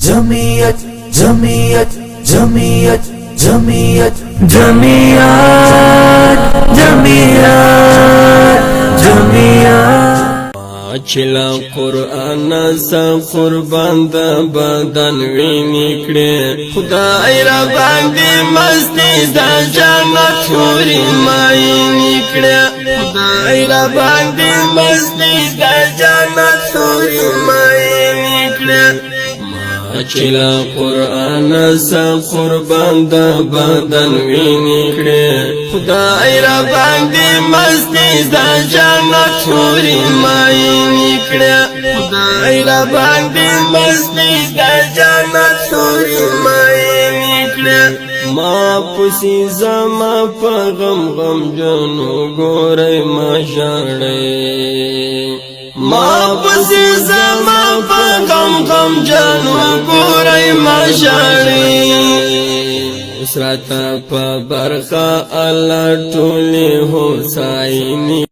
جمعیت جمعیت جمعیت جمعیت جمعیت جمعیت جمعیت چلا قرآن سا قربان دا بدن وینی کړي خدای را باندې مستی دا جنت حوري ماینی کړي خدای را باندې مستی دا جنت حوري ماینی کړي چلا قرآن سا قربان دا بدن وینی کړي خدای را باندې مستی دا جنت حوري ماینی کړي خدای را باندې مستی دا جنت حوري ماینی کړي ما پسی زما په غم غم جنو ګورې ما ژړې ما پسی زما په غم غم جنو ګورې ما ژړې اسرات په برخه الله ټولې هوسایني